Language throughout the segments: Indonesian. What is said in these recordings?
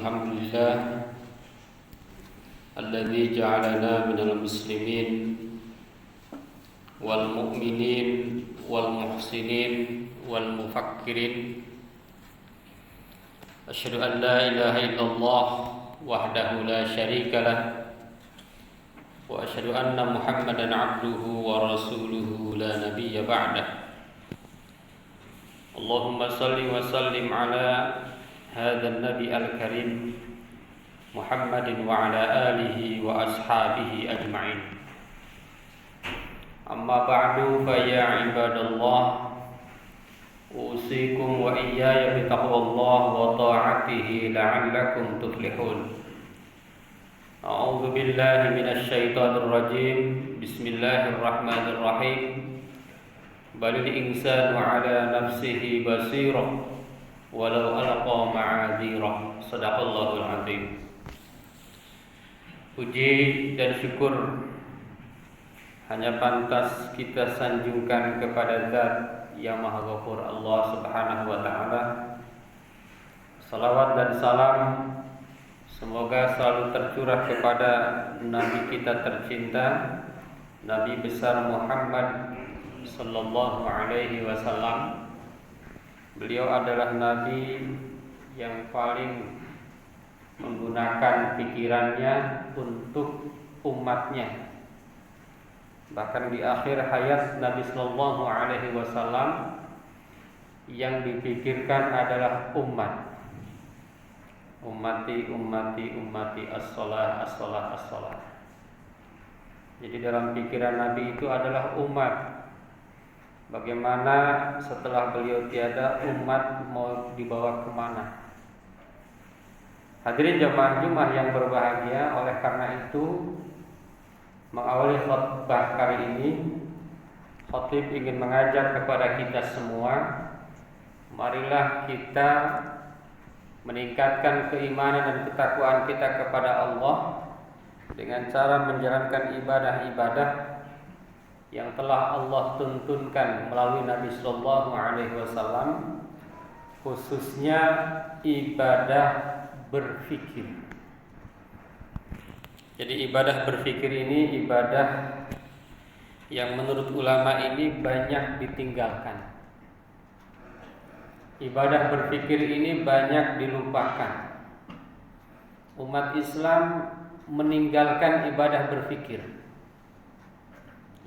الحمد لله الذي جعلنا من المسلمين والمؤمنين والمحسنين والمفكرين. أشهد أن لا إله إلا الله وحده لا شريك له وأشهد أن محمدا عبده ورسوله لا نبي بعده. اللهم صل وسلم على هذا النبي الكريم محمد وعلى آله وأصحابه أجمعين. أما بعد فيا عباد الله أوصيكم وإياي بتقوى الله وطاعته لعلكم تفلحون. أعوذ بالله من الشيطان الرجيم. بسم الله الرحمن الرحيم. بل الإنسان على نفسه بصيرة ولو ألقى معاذيره. Sadaqallahul azim. Puji dan syukur hanya pantas kita sanjungkan kepada Zat yang Maha Ghafur, Allah Subhanahu wa taala. Salawat dan salam semoga selalu tercurah kepada Nabi kita tercinta, Nabi besar Muhammad sallallahu alaihi wasallam. Beliau adalah Nabi yang paling menggunakan pikirannya untuk umatnya. Bahkan di akhir hayat Nabi sallallahu alaihi wasallam yang dipikirkan adalah umat. Ummati, ummati, ummati, as-salah, as-salah, as-salah. Jadi dalam pikiran Nabi itu adalah umat. Bagaimana setelah beliau tiada, umat mau dibawa kemana? Hadirin jamaah Jumat yang berbahagia, oleh karena itu mengawali khutbah kali ini, khatib ingin mengajak kepada kita semua, marilah kita meningkatkan keimanan dan ketakwaan kita kepada Allah dengan cara menjalankan ibadah-ibadah yang telah Allah tuntunkan melalui Nabi sallallahu alaihi wasallam, khususnya ibadah berfikir. Jadi ibadah berfikir ini ibadah yang menurut ulama ini banyak ditinggalkan. Ibadah berfikir ini banyak dilupakan. Umat Islam meninggalkan ibadah berfikir.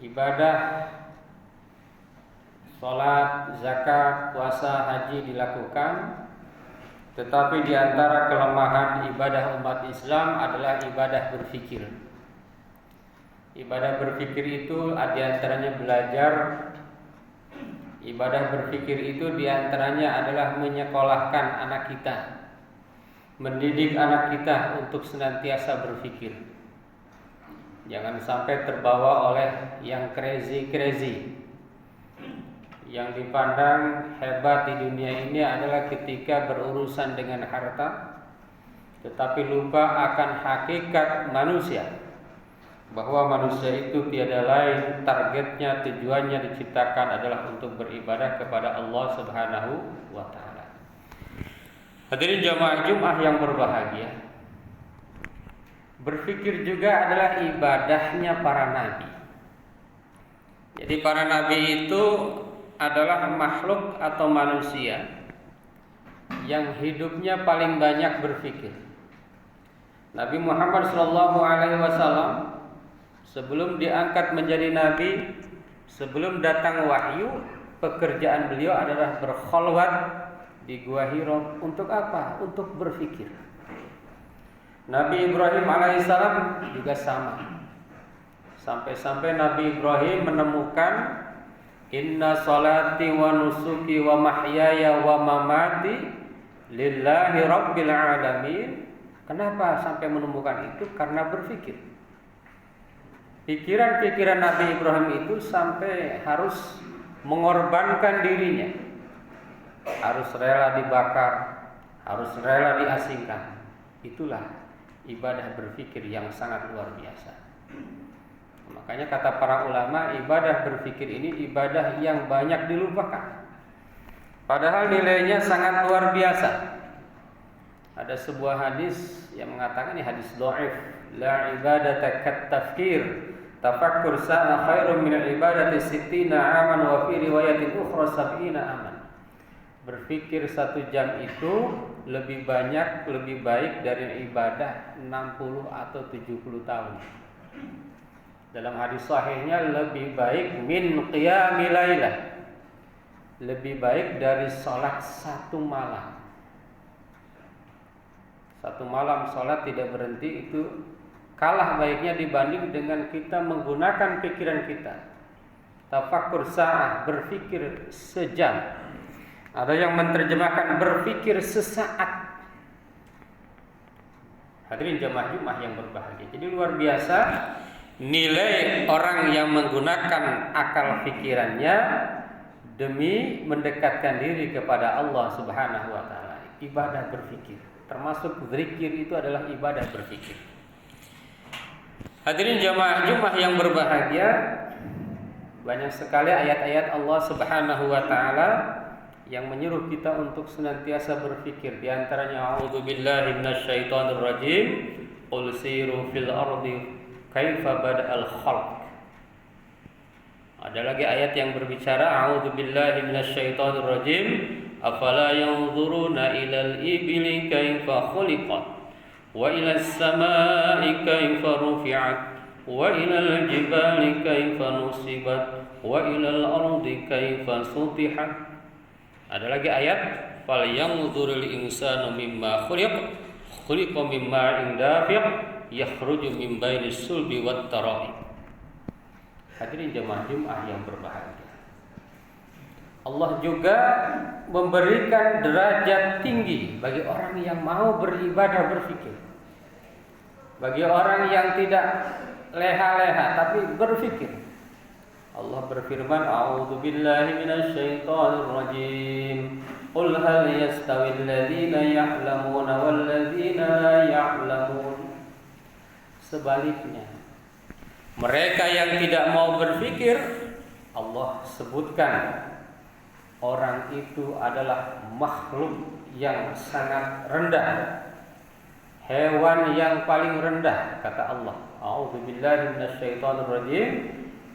Ibadah salat, zakat, puasa, haji dilakukan, tetapi di antara kelemahan ibadah umat Islam adalah ibadah berfikir. Ibadah berfikir itu di antaranya belajar. Ibadah berfikir itu di antaranya adalah menyekolahkan anak kita, mendidik anak kita untuk senantiasa berfikir. Jangan sampai terbawa oleh yang crazy. Yang dipandang hebat di dunia ini adalah ketika berurusan dengan harta, tetapi lupa akan hakikat manusia, bahwa manusia itu tiada lain, targetnya, tujuannya diciptakan adalah untuk beribadah kepada Allah Subhanahu wa taala. Hadirin jamaah Jumat yang berbahagia, berfikir juga adalah ibadahnya para nabi. Jadi para nabi itu adalah makhluk atau manusia yang hidupnya paling banyak berfikir. Nabi Muhammad SAW sebelum diangkat menjadi nabi, sebelum datang wahyu, pekerjaan beliau adalah berkholwat di Gua Hira. Untuk apa? Untuk berfikir. Nabi Ibrahim alaihissalam juga sama. Sampai-sampai Nabi Ibrahim menemukan inna salati wa nusuki wa mahyaya wa mamati lillahi rabbil alamin. Kenapa sampai menemukan itu? Karena berfikir. Pikiran-pikiran Nabi Ibrahim itu sampai harus mengorbankan dirinya, harus rela dibakar, harus rela diasingkan. Itulah ibadah berfikir yang sangat luar biasa. Makanya kata para ulama, ibadah berfikir ini ibadah yang banyak dilupakan. Padahal nilainya sangat luar biasa. Ada sebuah hadis yang mengatakan, ini hadis dhaif, la ibadata kat tafkir, tafakkur sa'a khairun min ibadati sittina aman, wa fi riwayatin ukhra sab'ina aman. Berpikir 1 jam itu lebih banyak, lebih baik dari ibadah 60 atau 70 tahun. Dalam hadis sahihnya, lebih baik min qiyamil lailah, lebih baik dari salat 1 malam. 1 malam salat tidak berhenti itu kalah baiknya dibanding dengan kita menggunakan pikiran kita. Tafakkur sa'ah, berpikir sejam. Ada yang menerjemahkan berpikir sesaat. Hadirin jamaah Jumat yang berbahagia. Jadi luar biasa nilai orang yang menggunakan akal pikirannya demi mendekatkan diri kepada Allah Subhanahu wa taala. Ibadah berpikir, termasuk zikir itu adalah ibadah berpikir. Hadirin jamaah Jumat yang berbahagia, banyak sekali ayat-ayat Allah Subhanahu wa taala yang menyuruh kita untuk senantiasa berpikir. Di antaranya a'udzubillahi minasyaitonir rajim, qul siru fil ardi kaifa bada'al khalq. Ada lagi ayat yang berbicara a'udzubillahi minasyaitonir rajim, afala yanzuruna ilal ibili kaifa khuliqat wa ilas samai kaifa rufi'at wa ilal jibali kaifa nusibat wa ilal ardi kaifa sutihat. Ada lagi ayat fal yanzurul insanu mimma khuliqa mimma indafiq yakhruju min bainis sulbi wat tara'ib. Hadirin jemaah Jumat yang berbahagia, Allah juga memberikan derajat tinggi bagi orang yang mau beribadah berpikir. Bagi orang yang tidak leha-leha tapi berpikir. Allah berfirman, a'udzubillahi minasyaitonir rajim. Qul hal yastawil ladzina ya'lamuna wal ladzina la ya'lamun. Sebaliknya, mereka yang tidak mau berpikir, Allah sebutkan orang itu adalah makhluk yang sangat rendah, hewan yang paling rendah, kata Allah. A'udzubillahi minasyaitonir rajim.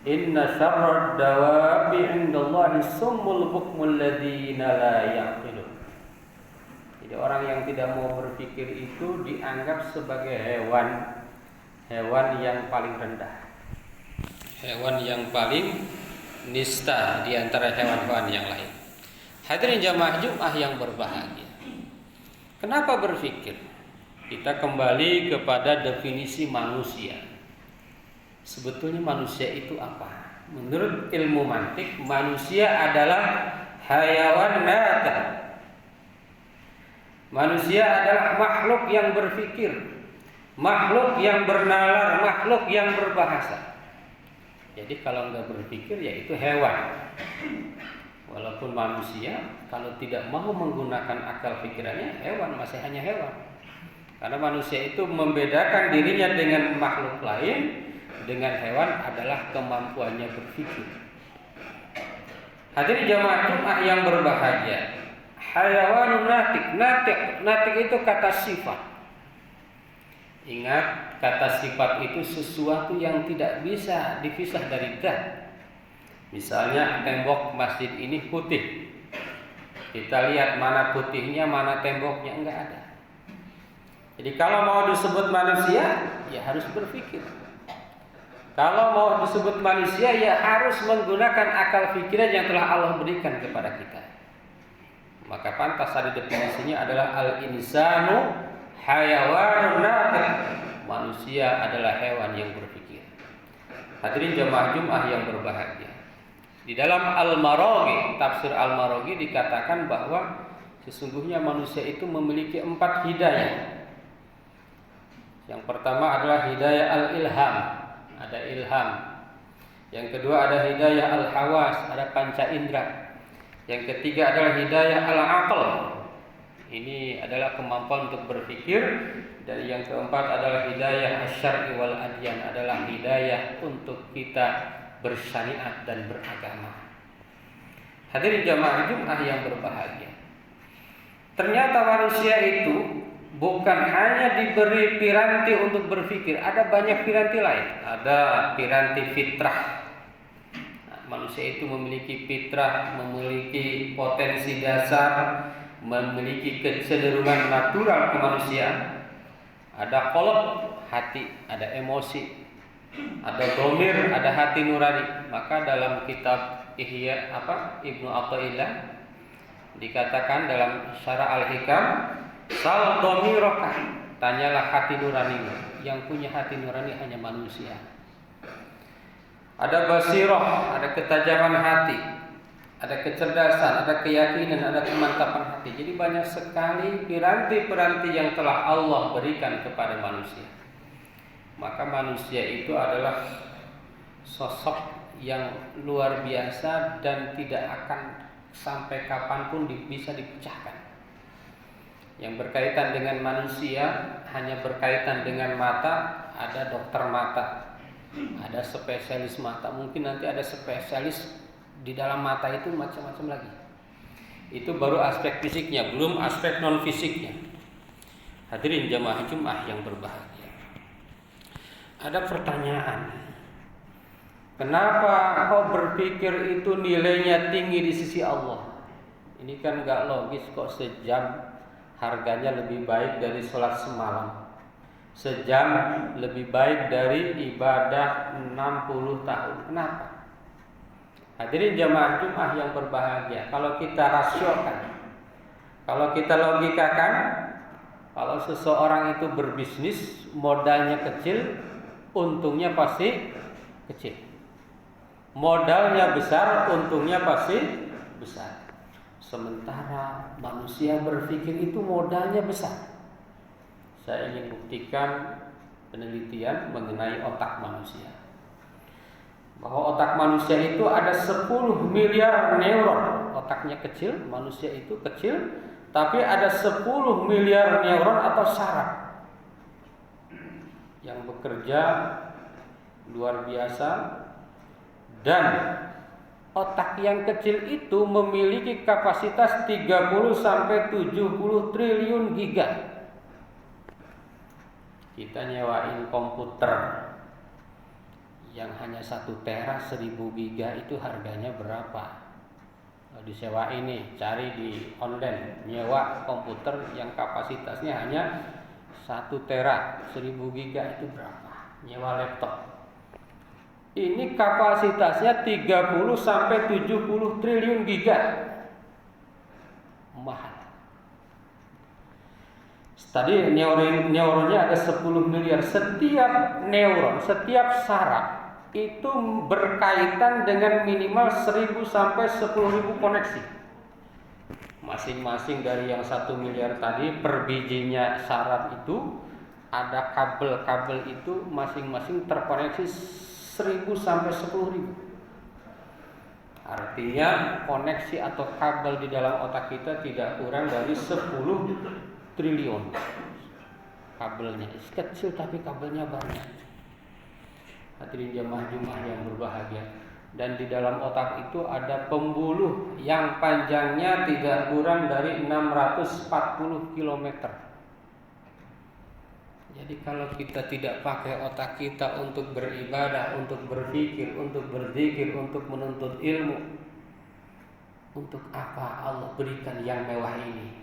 Inna syarrad dawabi 'indallahi summul bukmul ladzina la ya'qilun. Jadi orang yang tidak mau berpikir itu dianggap sebagai hewan yang paling rendah, hewan yang paling nista di antara hewan-hewan yang lain. Hadirin jamaah Jumat yang berbahagia, kenapa berpikir? Kita kembali kepada definisi manusia. Sebetulnya manusia itu apa? Menurut ilmu mantik, manusia adalah hayawan natik. Manusia adalah makhluk yang berpikir, makhluk yang bernalar, makhluk yang berbahasa. Jadi kalau enggak berpikir ya itu hewan. Walaupun manusia kalau tidak mau menggunakan akal pikirannya, hewan, masih hanya hewan. Karena manusia itu membedakan dirinya dengan makhluk lain, dengan hewan adalah kemampuannya berpikir. Hadirin jamaah Jumat yang berbahagia, hayawanun natik itu kata sifat. Ingat, kata sifat itu sesuatu yang tidak bisa dipisah dari zat. Misalnya tembok masjid ini putih, kita lihat mana putihnya, mana temboknya, enggak ada. Jadi kalau mau disebut manusia, ya harus berpikir. Kalau mau disebut manusia, ya harus menggunakan akal pikiran yang telah Allah berikan kepada kita. Maka pantas tadi definisinya adalah al-insanu hayawanun natik. Manusia adalah hewan yang berpikir. Hadirin jamaah Jumat yang berbahagia, di dalam Al-Maraghi, tafsir Al-Maraghi dikatakan bahwa sesungguhnya manusia itu memiliki 4 hidayah. Yang pertama adalah hidayah al-ilham, ada ilham. Yang kedua ada hidayah al-hawas, ada panca indera. Yang ketiga adalah hidayah al-aql, ini adalah kemampuan untuk berpikir. Dan yang keempat adalah hidayah asy-syar'i wal adyan, adalah hidayah untuk kita bersyariat dan beragama. Hadirin jamaah Jumat yang berbahagia, ternyata manusia itu bukan hanya diberi piranti untuk berpikir, ada banyak piranti lain. Ada piranti fitrah. Manusia itu memiliki fitrah, memiliki potensi dasar, memiliki kecenderungan natural kemanusiaan. Ada qalb, hati, ada emosi, ada dhamir, ada hati nurani. Maka dalam kitab Ihya Ibnu Athaillah dikatakan dalam Syarah Al-Hikam, sal dhamiraka, tanyalah hati nuranimu. Yang punya hati nurani hanya manusia. Ada basirah, ada ketajaman hati, ada kecerdasan, ada keyakinan, ada kemantapan hati. Jadi banyak sekali piranti-piranti yang telah Allah berikan kepada manusia. Maka manusia itu adalah sosok yang luar biasa dan tidak akan sampai kapanpun bisa dipecahkan. Yang berkaitan dengan manusia hanya berkaitan dengan mata, ada dokter mata, ada spesialis mata, mungkin nanti ada spesialis di dalam mata itu macam-macam lagi. Itu baru aspek fisiknya, belum aspek non fisiknya. Hadirin jamaah Jumat yang berbahagia. Ada pertanyaan. Kenapa kau berpikir itu nilainya tinggi di sisi Allah? Ini kan gak logis, kok sejam harganya lebih baik dari sholat semalam. Sejam lebih baik dari ibadah 60 tahun. Kenapa? Hadirin jamaah Jumat yang berbahagia. Kalau kita rasiokan, kalau kita logikakan, kalau seseorang itu berbisnis, modalnya kecil, untungnya pasti kecil. Modalnya besar, untungnya pasti besar. Sementara manusia berpikir itu modalnya besar. Saya ingin buktikan penelitian mengenai otak manusia, bahwa otak manusia itu ada 10 miliar neuron. Otaknya kecil, manusia itu kecil, tapi ada 10 miliar neuron atau saraf yang bekerja luar biasa. Dan otak yang kecil itu memiliki kapasitas 30 sampai 70 triliun giga. Kita nyewain komputer yang hanya 1 tera 1000 giga itu harganya berapa? Kalau disewain nih, cari di online, nyewa komputer yang kapasitasnya hanya 1 tera 1000 giga itu berapa? Nyewa laptop. Ini kapasitasnya 30 sampai 70 triliun giga. Mahal. Tadi neuronnya ada 10 miliar. Setiap neuron, setiap saraf itu berkaitan dengan minimal 1000 sampai 10.000 koneksi. Masing-masing dari yang 1 miliar tadi, per bijinya saraf itu ada kabel-kabel itu masing-masing terkoneksi 1000 sampai 10.000. Artinya koneksi atau kabel di dalam otak kita tidak kurang dari 10 triliun. Kabelnya kecil tapi kabelnya banyak. Hadirin jamaah Jumat yang berbahagia. Dan di dalam otak itu ada pembuluh yang panjangnya tidak kurang dari 640 km. Jadi kalau kita tidak pakai otak kita untuk beribadah, untuk berpikir, untuk berzikir, untuk menuntut ilmu, untuk apa Allah berikan yang mewah ini?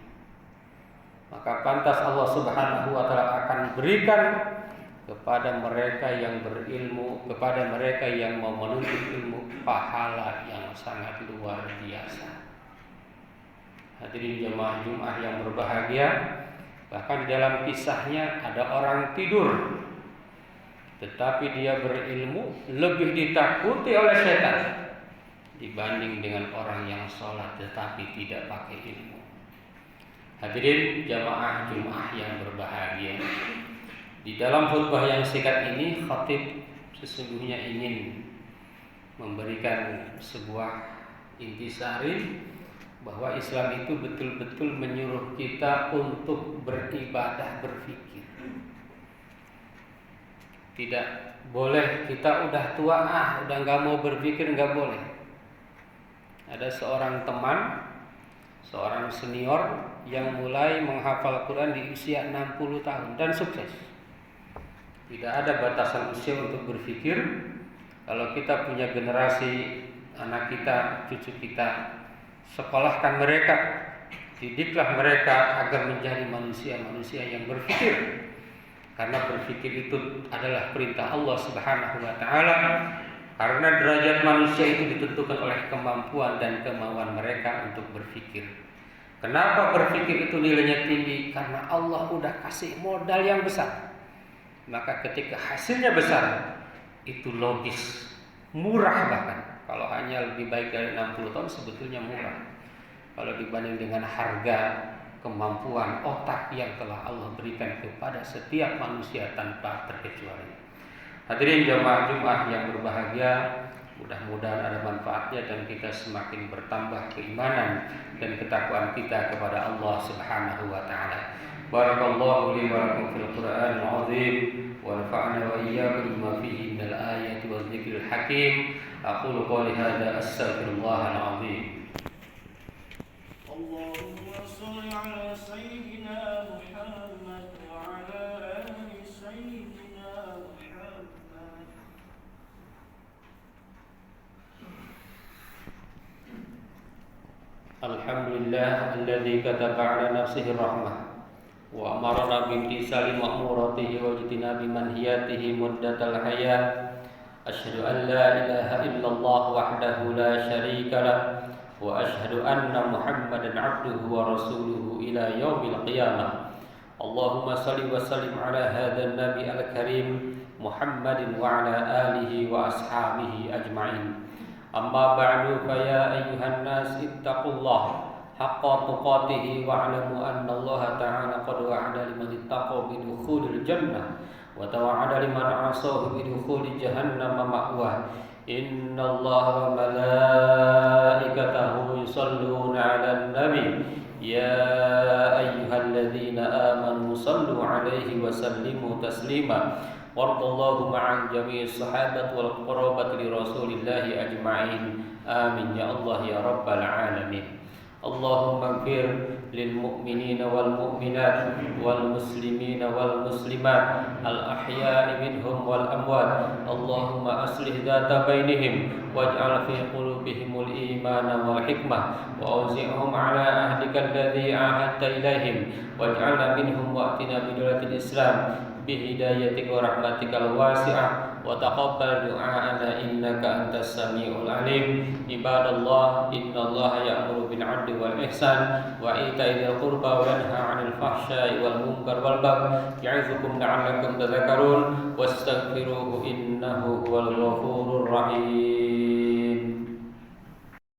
Maka pantas Allah Subhanahu wa taala akan berikan kepada mereka yang berilmu, kepada mereka yang mau menuntut ilmu, pahala yang sangat luar biasa. Hadirin jemaah Jumat yang berbahagia. Bahkan di dalam kisahnya ada orang tidur, tetapi dia berilmu, lebih ditakuti oleh setan dibanding dengan orang yang sholat tetapi tidak pakai ilmu. Hadirin jamaah Jumat yang berbahagia, di dalam khutbah yang singkat ini khatib sesungguhnya ingin memberikan sebuah intisari bahwa Islam itu betul-betul menyuruh kita untuk beribadah, berfikir. Tidak boleh kita udah tua, udah gak mau berpikir, gak boleh. Ada seorang teman Seorang senior yang mulai menghafal Quran di usia 60 tahun dan sukses. Tidak ada batasan usia untuk berpikir. Kalau kita punya generasi anak kita, cucu kita, sekolahkan mereka, didiklah mereka agar menjadi manusia-manusia yang berpikir. Karena berpikir itu adalah perintah Allah Subhanahu wa taala. Karena derajat manusia itu ditentukan oleh kemampuan dan kemauan mereka untuk berpikir. Kenapa berpikir itu nilainya tinggi? Karena Allah udah kasih modal yang besar. Maka ketika hasilnya besar, itu logis, murah bahkan. Kalau hanya lebih baik dari 60 tahun sebetulnya murah. Kalau dibanding dengan harga kemampuan otak yang telah Allah berikan kepada setiap manusia tanpa terkecuali. Hadirin jamaah Jumat yang berbahagia, mudah-mudahan ada manfaatnya dan kita semakin bertambah keimanan dan ketakwaan kita kepada Allah Subhanahu wa taala. Barakallahu li wa lakum fil Qur'anil 'azim wa nafa'ana wa iyyakum bima fihi minal ayati wa dzikril hakim. Aqulu qouli hadza astaghfirullahal 'azim. Allahumma shalli 'ala sayyidina Muhammad wa 'ala ali sayyidina Muhammad. Alhamdulillah alladzi kataba 'ala nafsihi rahmah wa amarna bimtisali ma'muratihi wa ijtinabi manhiyatihi muddatal hayat. Asyhadu an la ilaha illallah wahdahu la syarika lah wa asyhadu anna Muhammadan 'abduhu wa rasuluhu ila yaumil qiyamah. Allahumma shalli wa sallim 'ala hadzal nabi al-karim Muhammadin wa 'ala alihi wa ashabihi ajma'in. Amma ba'du fa ya ayyuhan nas ittaqullah haqqa tuqatih wa 'alamu anna Allah ta'ala qad wa'ada liman ittaqa bi dukhulil jannah wa tawa'ada liman 'asahu bi dukhuli jahannam ma'wah. Inna Allah wa malaikatahu yusalluna 'alan nabi ya ayyuhalladzina amanu sallu 'alaihi wa sallimu taslima. Wardallahu ma'an jami'i sahabat wal qarabat li rasulillahi ajma'in. Amin ya Allah ya rabbal alamin. Allahumma ighfir lil mu'minina wal mu'minat wal muslimina wal muslimat al ahya'i minhum wal amwat. Allahumma aslih dhata bainihim waj'al fi qulubihimul imana wal hikmah wa awzi'hum ala ahdika alladhi ahadta ilaihim waj'alna minhum wa'tina bidulatil islam bihidayatika wa rahmatikal wasi'ah wa taqabbal du'aana innaka antas samiul alim. Ibadallah, innallaha ya'muru bil 'adli wal ihsan wa ita'i dzil qurba wa yanha 'anil fahsya'i wal munkar wal baghi ya'izukum la'allakum tadhakkarun wastaghfiruhu innahu huwal ghafurur rahim.